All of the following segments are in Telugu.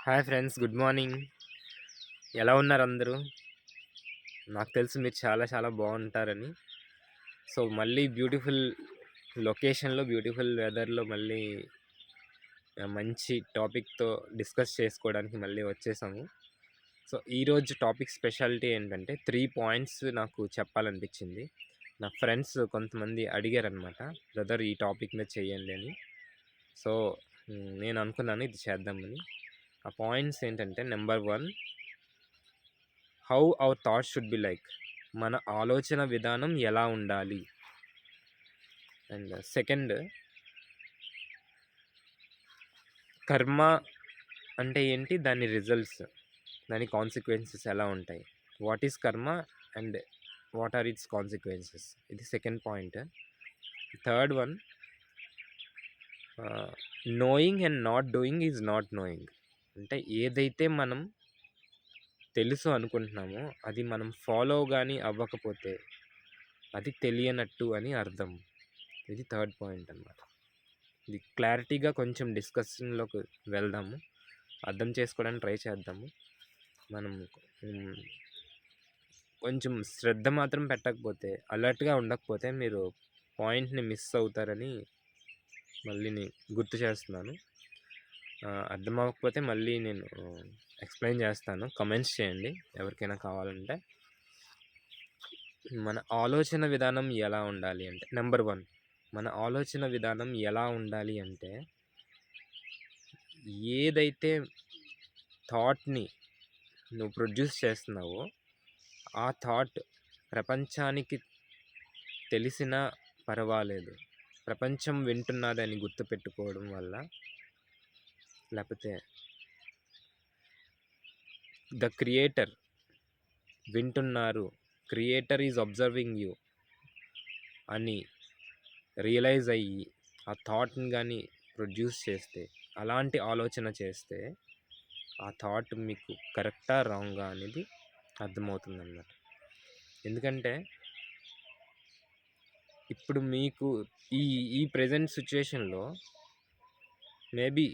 Hi friends, good morning. ఎలా ఉన్నారు అందరూ? నాకు తెలుసు మీరు చాలా చాలా బాగుంటారని. సో మళ్ళీ బ్యూటిఫుల్ లొకేషన్లో, బ్యూటిఫుల్ వెదర్లో మళ్ళీ మంచి టాపిక్తో డిస్కస్ చేసుకోవడానికి మళ్ళీ వచ్చేసాము. సో ఈరోజు టాపిక్ స్పెషాలిటీ ఏంటంటే 3 పాయింట్స్ నాకు చెప్పాలనిపించింది. నా ఫ్రెండ్స్ కొంతమంది అడిగారనమాట, బ్రదర్ ఈ టాపిక్ మీద చేయండి అని. సో నేను అనుకున్నాను ఇది చేద్దామని. ఆ పాయింట్స్ ఏంటంటే, number 1, how our thoughts should be like, మన ఆలోచన విధానం ఎలా ఉండాలి. అండ్ సెకండ్, కర్మ అంటే ఏంటి, దాని రిజల్ట్స్, దాని కాన్సిక్వెన్సెస్ ఎలా ఉంటాయి. What is karma and what are its consequences, ఇది second point. Third one, knowing and not doing is not knowing. అంటే ఏదైతే మనం తెలుసు అనుకుంటున్నామో అది మనం ఫాలో కానీ అవ్వకపోతే అది తెలియనట్టు అని అర్థం. ఇది థర్డ్ పాయింట్ అన్నమాట. ఇది క్లారిటీగా కొంచెం డిస్కషన్లోకి వెళ్దాము, అర్థం చేసుకోవడానికి ట్రై చేద్దాము. మనం కొంచెం శ్రద్ధ మాత్రం పెట్టకపోతే, అలర్ట్గా ఉండకపోతే మీరు పాయింట్ని మిస్ అవుతారని మళ్ళీ నేను గుర్తు చేస్తున్నాను. అర్థం అవ్వకపోతే మళ్ళీ నేను ఎక్స్ప్లెయిన్ చేస్తాను. కమెంట్స్ చేయండి ఎవరికైనా కావాలంటే. మన ఆలోచన విధానం ఎలా ఉండాలి అంటే, నెంబర్ 1, మన ఆలోచన విధానం ఎలా ఉండాలి అంటే, ఏదైతే థాట్ని నువ్వు ప్రొడ్యూస్ చేస్తున్నావో ఆ థాట్ ప్రపంచానికి తెలిసినా పర్వాలేదు, ప్రపంచం వింటున్నదని గుర్తుపెట్టుకోవడం వల్ల, లేకపోతే ద క్రియేటర్ వింటున్నారు, క్రియేటర్ ఈజ్ అబ్జర్వింగ్ యూ అని రియలైజ్ అయ్యి ఆ థాట్ని కానీ ప్రొడ్యూస్ చేస్తే, అలాంటి ఆలోచన చేస్తే ఆ థాట్ మీకు కరెక్టా రాంగా అనేది అర్థమవుతుంది అన్నమాట. ఎందుకంటే ఇప్పుడు మీకు ఈ ఈ ప్రజెంట్ సిచ్యువేషన్లో మేబీ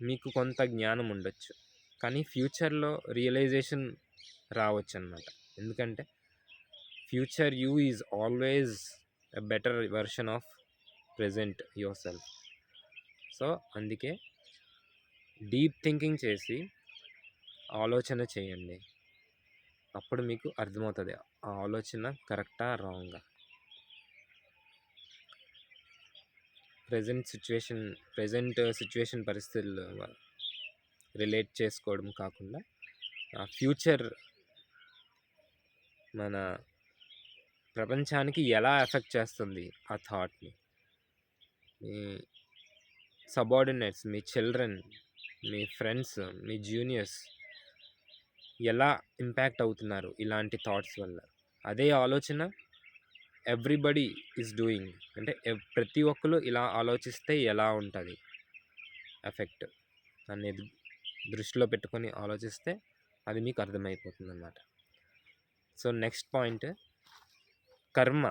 మీకు కొంత జ్ఞానం ఉండొచ్చు, కానీ ఫ్యూచర్లో రియలైజేషన్ రావచ్చు అన్నమాట. ఎందుకంటే future you is always a better version of present your self. So అందుకే డీప్ థింకింగ్ చేసి ఆలోచన చేయండి, అప్పుడు మీకు అర్థమవుతుంది ఆ ఆలోచన కరెక్టా రాంగా. ప్రజెంట్ సిచ్యువేషన్ పరిస్థితులు రిలేట్ చేసుకోవడం కాకుండా, ఆ ఫ్యూచర్ మన ప్రపంచానికి ఎలా ఎఫెక్ట్ చేస్తుంది ఆ థాట్ని, మీ సబార్డినేట్స్, మీ చిల్డ్రన్, మీ ఫ్రెండ్స్, మీ జూనియర్స్ ఎలా ఇంపాక్ట్ అవుతున్నారు ఇలాంటి థాట్స్ వల్ల. అదే ఆలోచన ఎవ్రీబడి ఈజ్ డూయింగ్, అంటే ప్రతి ఒక్కరు ఇలా ఆలోచిస్తే ఎలా ఉంటుంది ఎఫెక్ట్ అనేది దృష్టిలో పెట్టుకొని ఆలోచిస్తే అది మీకు అర్థమైపోతుంది అన్నమాట. సో నెక్స్ట్ పాయింట్, కర్మ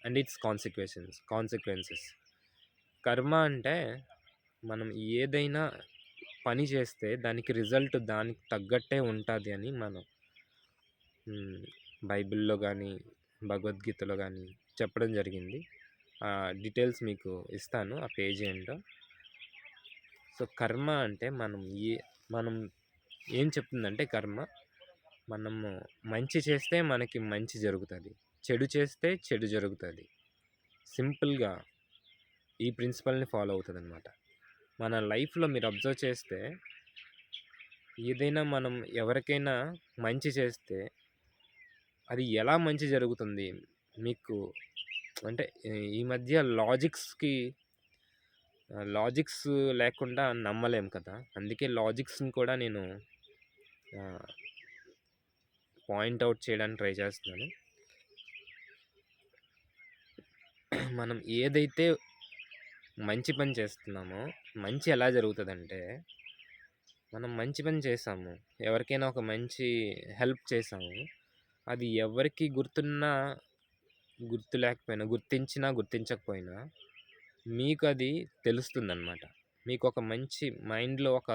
అండ్ ఇట్స్ కాన్సిక్వెన్సెస్. కర్మ అంటే మనం ఏదైనా పని చేస్తే దానికి రిజల్ట్ దానికి తగ్గట్టే ఉంటుంది అని మనం బైబిల్లో కానీ భగవద్గీతలో కానీ చెప్పడం జరిగింది. ఆ డీటెయిల్స్ మీకు ఇస్తాను, ఆ పేజీ ఏంటో. సో కర్మ అంటే మనం ఏం చెప్తుందంటే, కర్మ మనము మంచి చేస్తే మనకి మంచి జరుగుతుంది, చెడు చేస్తే చెడు జరుగుతుంది. సింపుల్గా ఈ ప్రిన్సిపల్ని ఫాలో అవుతుంది అన్నమాట. మన లైఫ్లో మీరు అబ్జర్వ్ చేస్తే, ఏదైనా మనం ఎవరికైనా మంచి చేస్తే అది ఎలా మంచి జరుగుతుంది మీకు అంటే, ఈ మధ్య లాజిక్స్ లేకుండా నమ్మలేం కదా. అందుకే లాజిక్స్ని కూడా నేను పాయింట్అవుట్ చేయడానికి ట్రై చేస్తున్నాను. మనం ఏదైతే మంచి పని చేస్తున్నామో, మంచి ఎలా జరుగుతుందంటే, మనం మంచి పని చేసాము, ఎవరికైనా ఒక మంచి హెల్ప్ చేసాము, అది ఎవరికి గుర్తు లేకపోయినా, గుర్తించినా గుర్తించకపోయినా మీకు అది తెలుస్తుందన్నమాట. మీకు ఒక మంచి మైండ్లో ఒక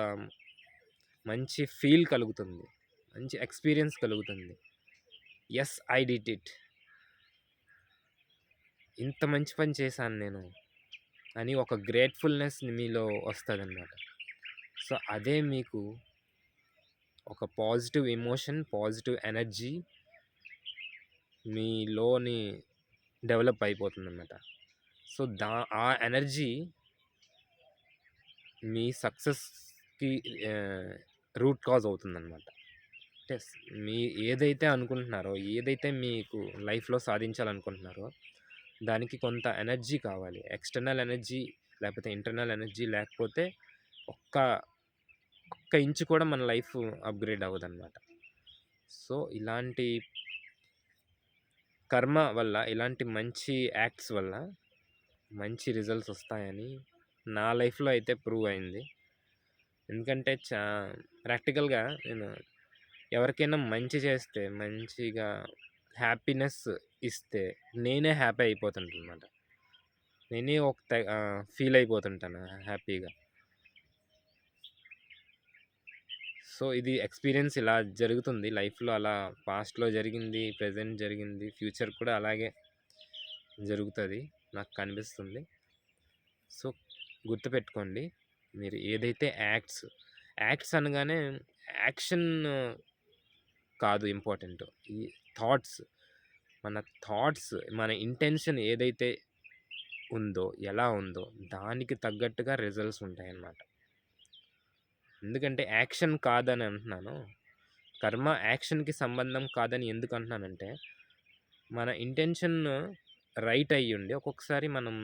మంచి ఫీల్ కలుగుతుంది. మంచి ఎక్స్‌పీరియన్స్ కలుగుతుంది. యెస్! I did it. ఇంత మంచి పని చేశాను నేను అని ఒక గ్రేట్‌ఫుల్‌నెస్ మీలో వస్తదనమాట. సో, అదే మీకు ఒక పాజిటివ్ ఎమోషన్, పాజిటివ్ ఎనర్జీ మీలోని డెవలప్ అయిపోతుందనమాట. సో, ఆ ఎనర్జీ మీ సక్సెస్‌కి రూట్ కాజ్ అవుతుందనమాట. అంటే మీ ఏదైతే అనుకుంటున్నారో, ఏదైతే మీకు లైఫ్‌లో సాధించాలనుకుంటున్నారో, దానికి కొంత ఎనర్జీ కావాలి. ఎక్స్‌టర్నల్ ఎనర్జీ లేకపోతే ఇంటర్నల్ ఎనర్జీ లేకపోతే ఒక్క ఒక్క ఇంచు కూడా మన లైఫ్ అప్‌గ్రేడ్ అవ్వదనమాట. సో, ఇలాంటి కర్మ వల్ల, ఇలాంటి మంచి యాక్ట్స్ వల్ల మంచి రిజల్ట్స్ వస్తాయని నా లైఫ్‌లో అయితే ప్రూవ్ అయింది. ఎందుకంటే ప్రాక్టికల్‌గా నేను ఎవరికైనా మంచి చేస్తే, మంచిగా హ్యాపీనెస్ ఇస్తే నేనే హ్యాపీ అయిపోతుంటాననమాట. నేనే ఫీల్ అయిపోతుంటాను హ్యాపీగా. సో, ఇది ఎక్స్‌పీరియన్స్ ఇలా జరుగుతుంది లైఫ్‌లో. అలా పాస్ట్‌లో జరిగింది, ప్రెజెంట్ జరిగింది, ఫ్యూచర్ కూడా అలాగే జరుగుతది నాకు కనిపిస్తుంది. సో, గుర్తుపెట్టుకోండి. మీరు ఏదైతే యాక్ట్స్ అనగానే యాక్షన్ కాదు ఇంపార్టెంట్. ఈ థాట్స్, మన థాట్స్, మన ఇంటెన్షన్ ఏదైతే ఉందో, ఎలా ఉందో దానికి తగ్గట్టుగా రిజల్ట్స్ ఉంటాయన్నమాట. ఎందుకంటే యాక్షన్ కాదని అంటున్నాను. కర్మ యాక్షన్‌కి సంబంధం కాదని ఎందుకు అంటున్నానంటే, మన ఇంటెన్షన్ రైట్ అయ్యుండి ఒక్కొక్కసారి మనం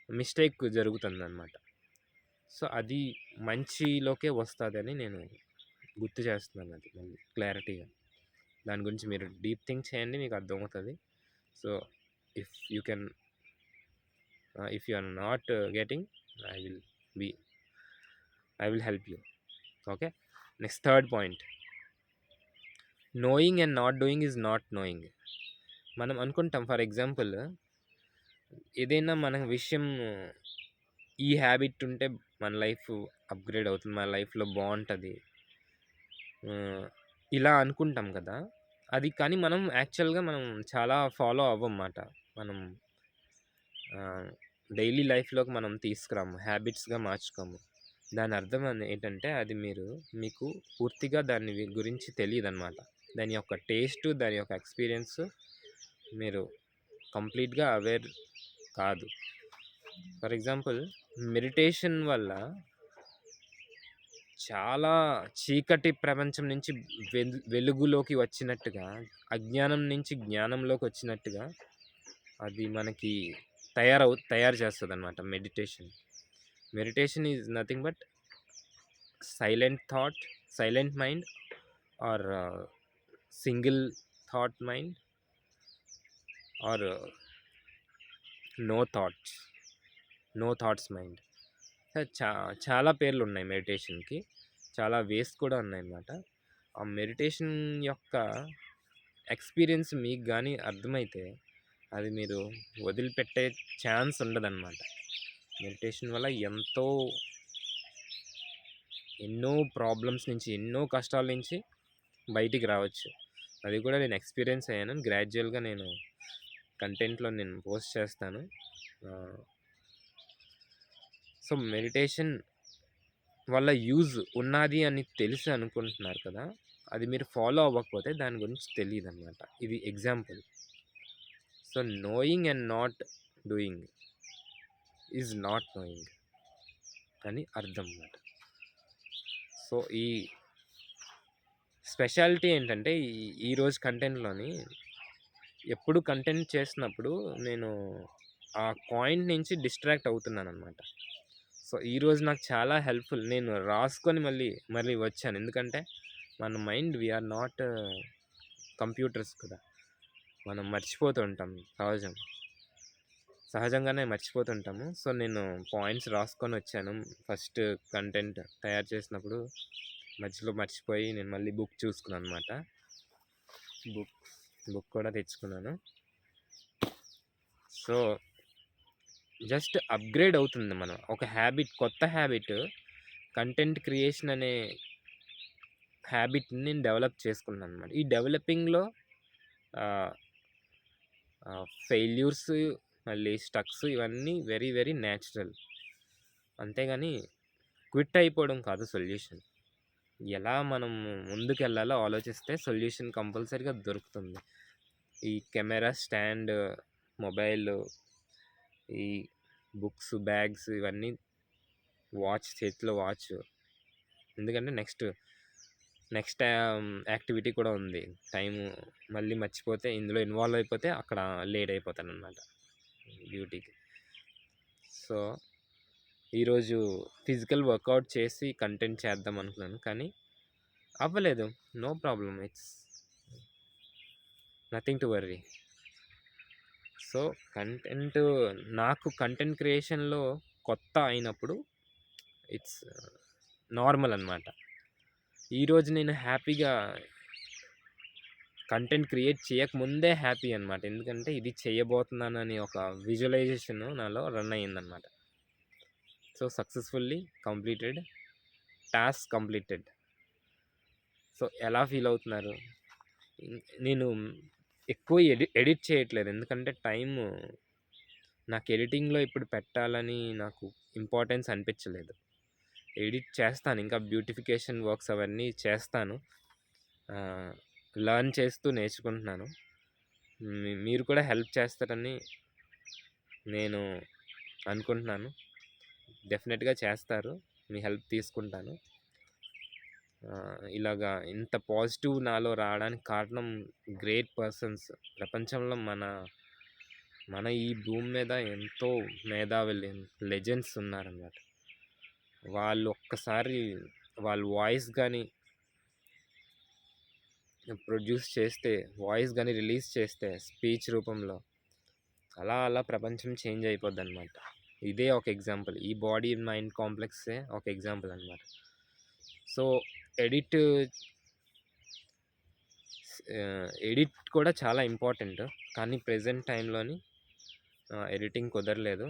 మిస్టేక్ జరుగుతుందనమాట. సో, అది మంచిలోకే వస్తదని నేను గుర్తు చేస్తున్నాను అది మళ్ళీ క్లారిటీగా. దాని గురించి మీరు డీప్ థింక్ చేయండి. మీకు అర్థమవుతది. So, if you can if you are not getting, I will be I will help you. Okay. Next third point. Knowing and not doing is not knowing. మనం అనుకుంటాం ఫర్ ఎగ్జాంపుల్ ఏదైనా మన విషయం ఈ హ్యాబిట్ ఉంటే మన లైఫ్ అప్‌గ్రేడ్ అవుతుంది. మన లైఫ్‌లో బావుంటది. ఇలా అనుకుంటాం కదా! అది కానీ మనం యాక్చువల్‌గా మనం చాలా ఫాలో అవ్వమన్నమాట. మనం డైలీ లైఫ్‌లోకి మనం తీసుకురాము. హ్యాబిట్స్‌గా మార్చుకోము. దాని అర్థం ఏంటంటే అది మీకు పూర్తిగా దాని గురించి తెలీదనమాట. దాని యొక్క టేస్టు, దాని యొక్క ఎక్స్‌పీరియన్స్ మీరు కంప్లీట్‌గా అవేర్ కాదు. ఫర్ ఎగ్జాంపుల్ మెడిటేషన్ వల్ల చాలా చీకటి ప్రపంచం నుంచి వెలుగులోకి వచ్చినట్టుగా, అజ్ఞానం నుంచి జ్ఞానంలోకి వచ్చినట్టుగా అది మనకి తయారు చేస్తదనమాట meditation. Meditation is nothing but silent thought, silent mind or single thought mind or no thoughts mind. చాలా పేర్లు ఉన్నాయి మెడిటేషన్‌కి. చాలా వేస్ కూడా ఉన్నాయన్నమాట. ఆ మెడిటేషన్ యొక్క ఎక్స్‌పీరియన్స్ మీకు గానీ అర్థమైతే అది మీరు వదిలిపెట్టే ఛాన్స్ ఉండదన్నమాట. మెడిటేషన్ వల్ల ఎన్నో ప్రాబ్లమ్స్ నుంచి, ఎన్నో కష్టాల నుంచి బయటికి రావచ్చు. అది కూడా నేను ఎక్స్‌పీరియన్స్ అయ్యాను. గ్రాడ్యుయల్‌గా నేను కంటెంట్‌లో నేను పోస్ట్ చేస్తాను. సో, మెడిటేషన్ వల్ల యూజ్ ఉన్నది అని తెలిసి అనుకుంటున్నారు కదా! అది మీరు ఫాలో అవ్వకపోతే దాని గురించి తెలీదనమాట. ఇది example. So, knowing and not doing is not knowing అని అర్థం అన్నమాట. సో, ఈ స్పెషాలిటీ ఏంటంటే ఈరోజు కంటెంట్‌లోని ఎప్పుడు కంటెంట్ చేసినప్పుడు నేను ఆ పాయింట్ నుంచి డిస్ట్రాక్ట్ అవుతున్నాననమాట. సో, ఈరోజు నాకు చాలా హెల్ప్‌ఫుల్. నేను రాసుకొని మళ్ళీ వచ్చాను. ఎందుకంటే మన mind we are not computers కదా! మనం మర్చిపోతూ ఉంటాం సహజంగానే మర్చిపోతుంటాము. సో, నేను పాయింట్స్ రాసుకొని వచ్చాను. ఫస్ట్ కంటెంట్ తయారు చేసినప్పుడు మధ్యలో మర్చిపోయి నేను మళ్ళీ బుక్ చూసుకున్నాననమాట. బుక్ కూడా తెచ్చుకున్నాను. సో, జస్ట్ అప్‌గ్రేడ్ అవుతుంది మనం. ఒక కొత్త హ్యాబిట్ కంటెంట్ క్రియేషన్ అనే హ్యాబిట్‌ని నేను డెవలప్ చేసుకున్నాననమాట. ఈ డెవలపింగ్‌లో ఆహ్, ఫెయిల్యూర్స్, మళ్ళీ స్టక్స్ ఇవన్నీ వెరీ, వెరీ న్యాచురల్. అంతేగాని క్విట్ అయిపోవడం కాదు సొల్యూషన్. ఎలా మనం ముందుకెళ్ళాలో ఆలోచిస్తే సొల్యూషన్ కంపల్సరీగా దొరుకుతుంది. ఈ కెమెరా స్టాండ్, మొబైలు, ఈ బుక్స్, బ్యాగ్స్ ఇవన్నీ, చేతిలో వాచ్. ఎందుకంటే నెక్స్ట్ యాక్టివిటీ కూడా ఉంది. టైము మళ్ళీ మర్చిపోతే, ఇందులో ఇన్వాల్వ్ అయిపోతే అక్కడ లేట్ అయిపోతాననమాట డ్యూటీకి. సో, ఈరోజు ఫిజికల్ వర్కౌట్ చేసి కంటెంట్ చేద్దాం అనుకున్నాను. కానీ అవ్వలేదు. No problem. It's nothing to worry. So, నాకు కంటెంట్ క్రియేషన్‌లో కొత్త అయినప్పుడు ఇట్స్ నార్మల్ అనమాట. ఈరోజు నేను హ్యాపీగా కంటెంట్ క్రియేట్ చేయకముందే హ్యాపీ అనమాట. ఎందుకంటే ఇది చేయబోతున్నానని ఒక విజువలైజేషన్ నాలో రన్ అయ్యిందనమాట. So, successfully completed. Task completed. So, ఎలా ఫీల్ అవుతున్నారు? నేను ఎక్కువ ఎడిట్ చేయట్లేదు. ఎందుకంటే నాకు ఎడిటింగ్‌లో ఇప్పుడు పెట్టాలని నాకు ఇంపార్టెన్స్ అనిపించలేదు. ఎడిట్ చేస్తాను. ఇంకా బ్యూటిఫికేషన్ వర్క్స్ అవన్నీ చేస్తాను. లర్న్ చేస్తూ నేర్చుకుంటున్నాను. మీరు కూడా హెల్ప్ చేస్తారని నేను అనుకుంటున్నాను. డెఫినెట్‌గా చేస్తారు. మీ హెల్ప్ తీసుకుంటాను. ఇలాగా ఇంత పాజిటివ్ నాలో రావడానికి కారణం గ్రేట్ పర్సన్స్. ప్రపంచంలో మన ఈ భూమి మీద ఎంతో మేధావులు, లెజెండ్స్ ఉన్నారన్నమాట. వాళ్ళు ఒక్కసారి వాళ్ళ వాయిస్ కానీ ప్రొడ్యూస్ చేస్తే, వాయిస్ కానీ రిలీజ్ చేస్తే స్పీచ్ రూపంలో, అలా ప్రపంచం చేంజ్ అయిపోద్దన్నమాట. ఇదే ఒక ఎగ్జాంపుల్. ఈ బాడీ మైండ్ కాంప్లెక్సే ఒక ఎగ్జాంపుల్ అనమాట. సో, ఎడిట్ కూడా చాలా ఇంపార్టెంట్. కానీ ప్రెజెంట్ టైంలోని ఎడిటింగ్ కుదరలేదు.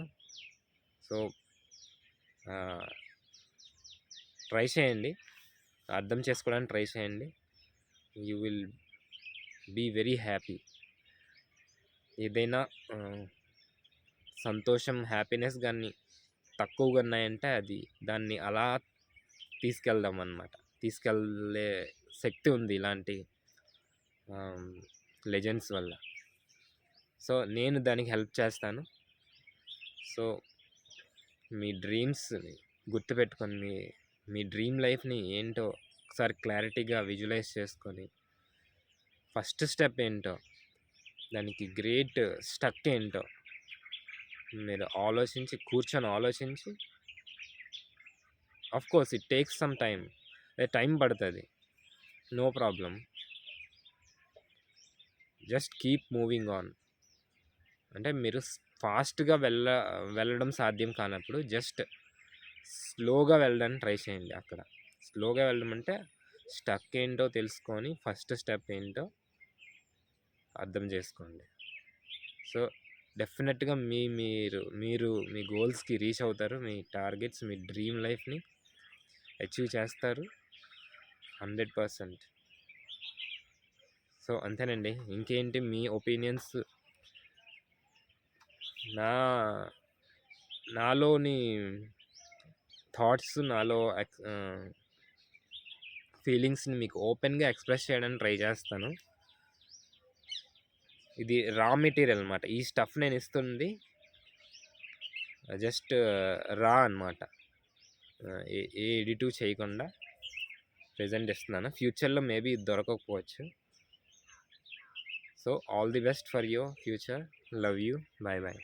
సో, ట్రై చేయండి. అర్థం చేసుకోవడానికి ట్రై చేయండి. You will be very happy. ఏదైనా సంతోషం, హ్యాపీనెస్ కానీ తక్కువగా ఉన్నాయంటే దాన్ని అలా తీసుకెళ్దాం అన్నమాట. తీసుకెళ్ళే శక్తి ఉంది ఇలాంటి లెజెండ్స్ వల్ల. సో, నేను దానికి హెల్ప్ చేస్తాను. సో, మీ డ్రీమ్స్ని గుర్తుపెట్టుకొని, మీ డ్రీమ్ లైఫ్ని ఏంటో ఒకసారి క్లారిటీగా విజువలైజ్ చేసుకొని, ఫస్ట్ స్టెప్ ఏంటో, దానికి గ్రేట్ స్టక్ ఏంటో మీరు కూర్చొని ఆలోచించి, course it takes some time పడుతుంది. No problem. Just keep moving on. అంటే మీరు ఫాస్ట్గా వెళ్ళడం సాధ్యం కానప్పుడు జస్ట్ స్లోగా వెళ్ళడానికి ట్రై చేయండి. అక్కడ స్లోగా వెళ్ళడం అంటే స్టక్ ఏంటో తెలుసుకొని ఫస్ట్ స్టెప్ ఏంటో అర్థం చేసుకోండి. సో, డెఫినెట్గా మీరు మీ గోల్స్కి రీచ్ అవుతారు. మీ టార్గెట్స్, మీ డ్రీమ్ లైఫ్ని అచీవ్ చేస్తారు 100%. సో, అంతేనండి. ఇంకేంటి మీ ఒపీనియన్స్, నాలోని థాట్స్, నాలో ఫీలింగ్స్ని మీకు ఓపెన్గా ఎక్స్ప్రెస్ చేయడానికి ట్రై చేస్తాను. ఇది రా మెటీరియల్ అనమాట. ఈ స్టఫ్ నేను ఇస్తుంది జస్ట్ రా అనమాట. ఏ ఎడిటివ్ చేయకుండా ప్రెజెంట్ ఇస్తున్నాను. ఫ్యూచర్లో మేబీ దొరకకపోవచ్చు. So, all the best for your future. Love you. Bye bye.